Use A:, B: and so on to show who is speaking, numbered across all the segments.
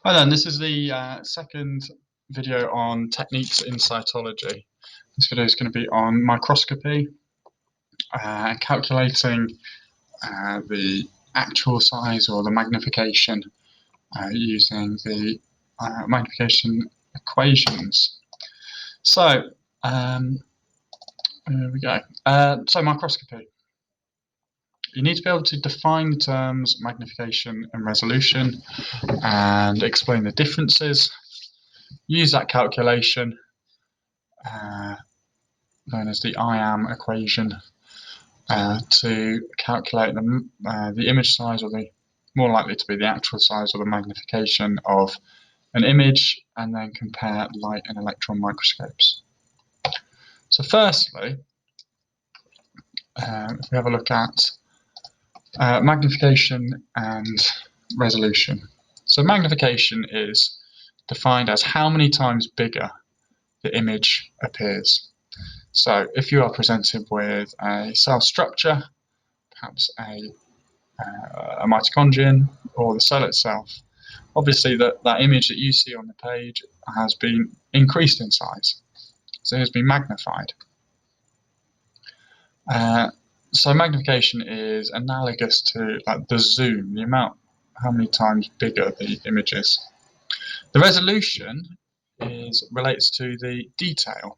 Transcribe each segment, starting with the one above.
A: Hi then, this is the second video on techniques in cytology. This video is going to be on microscopy and calculating the actual size or the magnification using the magnification equations. So, here we go. So microscopy. You need to be able to define the terms magnification and resolution and explain the differences. Use that calculation, known as the I-am equation, to calculate the image size, or the more likely to be the actual size or the magnification of an image, and then compare light and electron microscopes. So firstly, if we have a look at magnification and resolution. So magnification is defined as how many times bigger the image appears. So if you are presented with a cell structure, perhaps a mitochondrion or the cell itself, obviously that image that you see on the page has been increased in size, so it has been magnified. So magnification is analogous to like the zoom, the amount, how many times bigger the image is. The resolution relates to the detail,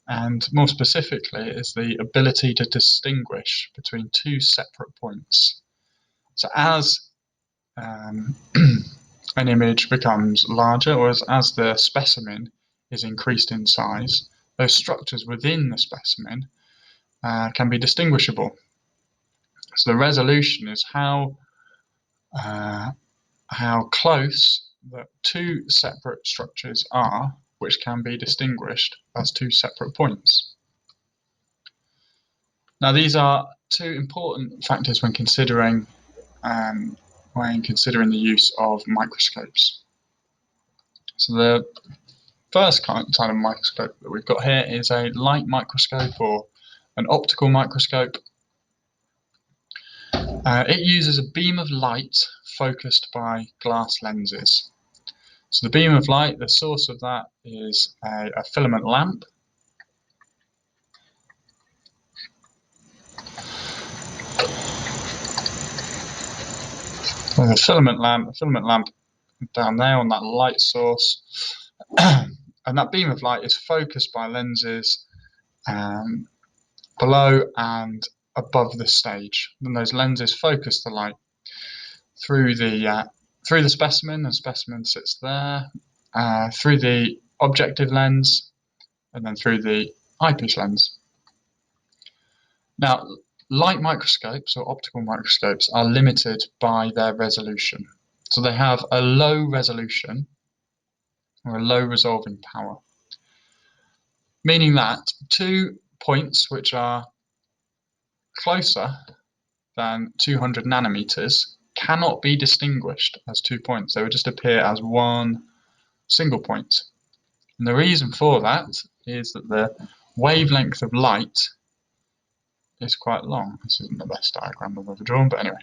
A: and more specifically is the ability to distinguish between two separate points. So as an image becomes larger, or as the specimen is increased in size, those structures within the specimen can be distinguishable. So the resolution is how close the two separate structures are, which can be distinguished as two separate points. Now, these are two important factors when considering the use of microscopes. So the first kind of microscope that we've got here is a light microscope, or an optical microscope. It uses a beam of light focused by glass lenses. So the beam of light, the source of that is a filament lamp. There's a filament lamp down there on that light source, and that beam of light is focused by lenses below and above the stage. And those lenses focus the light through the specimen. The specimen sits there, through the objective lens, and then through the eyepiece lens. Now, light microscopes or optical microscopes are limited by their resolution. So they have a low resolution, or a low resolving power, meaning that two points which are closer than 200 nanometers cannot be distinguished as 2 points. They would just appear as one single point. And the reason for that is that the wavelength of light is quite long. This isn't the best diagram I've ever drawn, but anyway.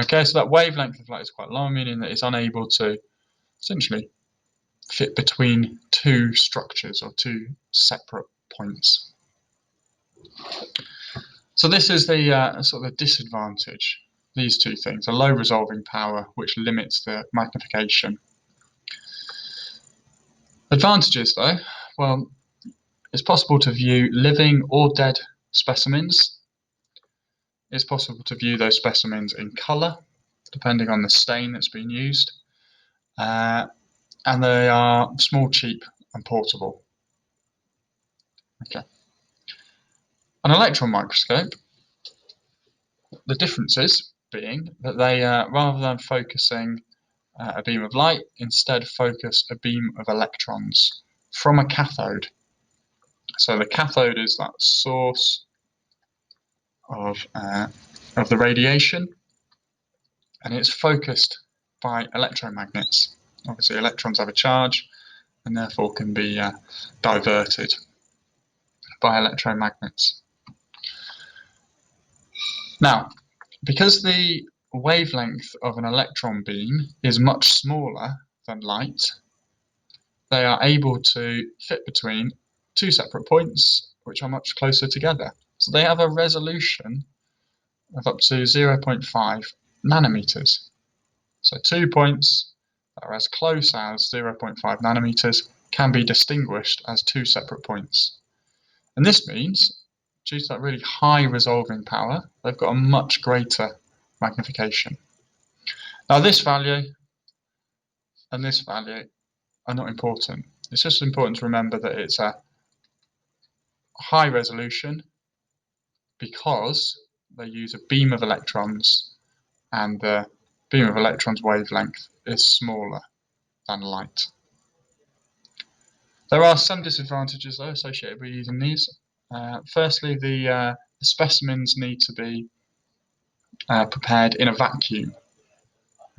A: Okay, so that wavelength of light is quite long, meaning that it's unable to essentially fit between two structures or two separate points. So this is the sort of the disadvantage. These two things: a low resolving power, which limits the magnification. Advantages, though, well, it's possible to view living or dead specimens. It's possible to view those specimens in colour, depending on the stain that's been used. And they are small, cheap, and portable. Okay. An electron microscope, the differences being that they, rather than focusing a beam of light, instead focus a beam of electrons from a cathode. So the cathode is that source of the radiation, and it's focused by electromagnets. Obviously, electrons have a charge, and therefore can be diverted by electromagnets. Now, because the wavelength of an electron beam is much smaller than light, they are able to fit between two separate points which are much closer together. So they have a resolution of up to 0.5 nanometers. So 2 points that are as close as 0.5 nanometers can be distinguished as two separate points. And this means, due to that really high resolving power, they've got a much greater magnification. Now this value and this value are not important. It's just important to remember that it's a high resolution because they use a beam of electrons, and the beam of electrons wavelength is smaller than light. There are some disadvantages though associated with using these. Firstly, the specimens need to be prepared in a vacuum.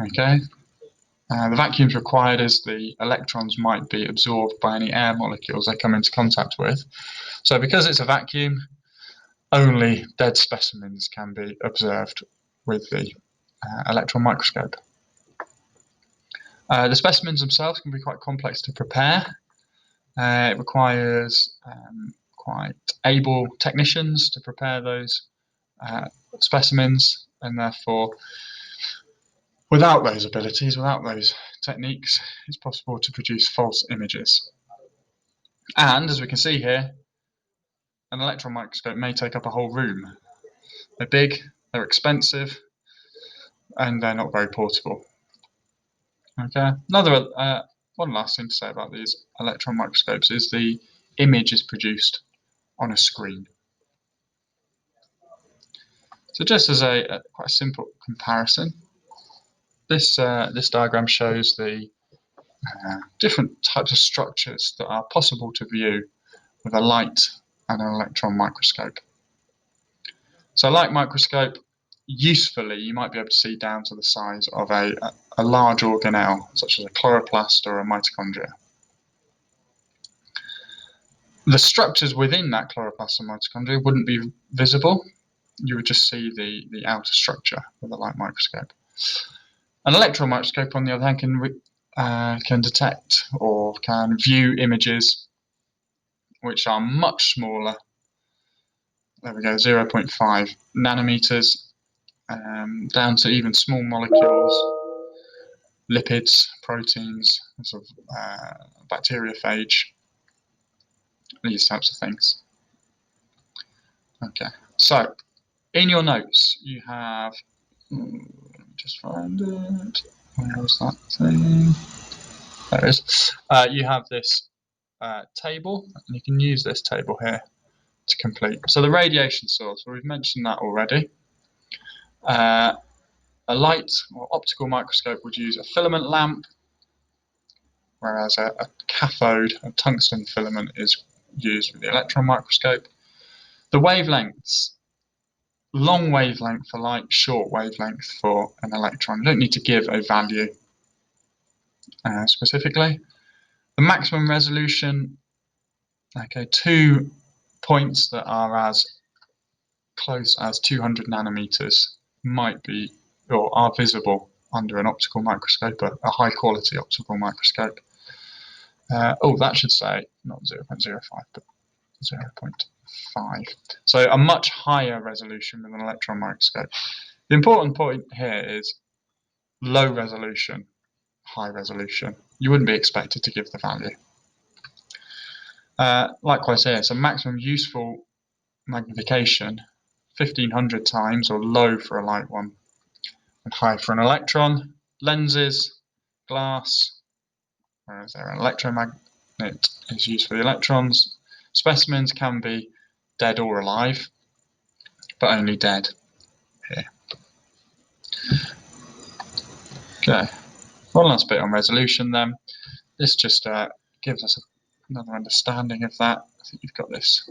A: Okay, the vacuum is required as the electrons might be absorbed by any air molecules they come into contact with. So because it's a vacuum, only dead specimens can be observed with the electron microscope. The specimens themselves can be quite complex to prepare. It requires quite able technicians to prepare those specimens, and therefore without those abilities, without those techniques, it's possible to produce false images. And as we can see here, an electron microscope may take up a whole room. They're big, they're expensive, and they're not very portable. Okay. One last thing to say about these electron microscopes is the image is produced on a screen. So just as a quite simple comparison, this diagram shows the different types of structures that are possible to view with a light and an electron microscope. So a light microscope, usefully, you might be able to see down to the size of a large organelle, such as a chloroplast or a mitochondria. The structures within that chloroplast or mitochondria wouldn't be visible. You would just see the outer structure with a light microscope. An electron microscope, on the other hand, can detect or can view images which are much smaller. There we go, 0.5 nanometers, down to even small molecules, lipids, proteins, sort of bacteriophage, these types of things. Okay, so in your notes you have, let me just find it, where was that thing? There it is. You have this table, and you can use this table here to complete. So the radiation source, well, we've mentioned that already. A light or optical microscope would use a filament lamp, whereas a cathode, a tungsten filament, is used with the electron microscope. The wavelengths, long wavelength for light, short wavelength for an electron. You don't need to give a value specifically. The maximum resolution, okay, 2 points that are as close as 200 nanometers might be or are visible under an optical microscope, a high quality optical microscope. That should say not 0.05 but 0.5. So a much higher resolution with an electron microscope. The important point here is low resolution, high resolution. You wouldn't be expected to give the value. Likewise here, so maximum useful magnification, 1500 times, or low for a light one, and high for an electron. Lenses, glass, whereas there an electromagnet is used for the electrons. Specimens can be dead or alive, but only dead here. Okay, one last bit on resolution then. This just gives us another understanding of that. I think you've got this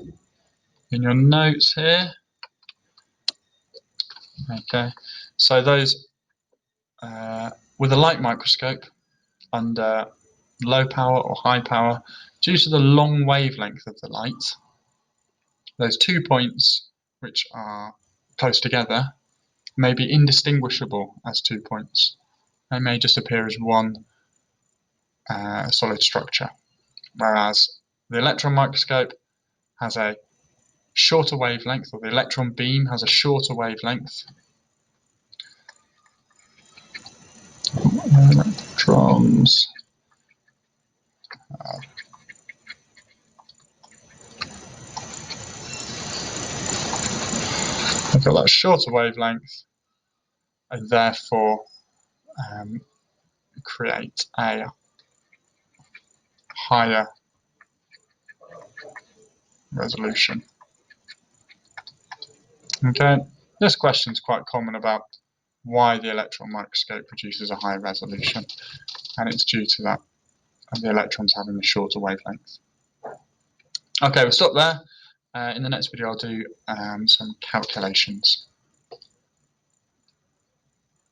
A: in your notes here. Okay, so those with a light microscope under low power or high power, due to the long wavelength of the light, those 2 points which are close together may be indistinguishable as 2 points. They may just appear as one solid structure, whereas the electron microscope has a shorter wavelength, or the electron beam has a shorter wavelength. Electrons have got that shorter wavelength, and therefore create a higher resolution. Okay, this question is quite common about why the electron microscope produces a higher resolution, and it's due to that, and the electrons having a shorter wavelength. Okay, we'll stop there. In the next video I'll do some calculations.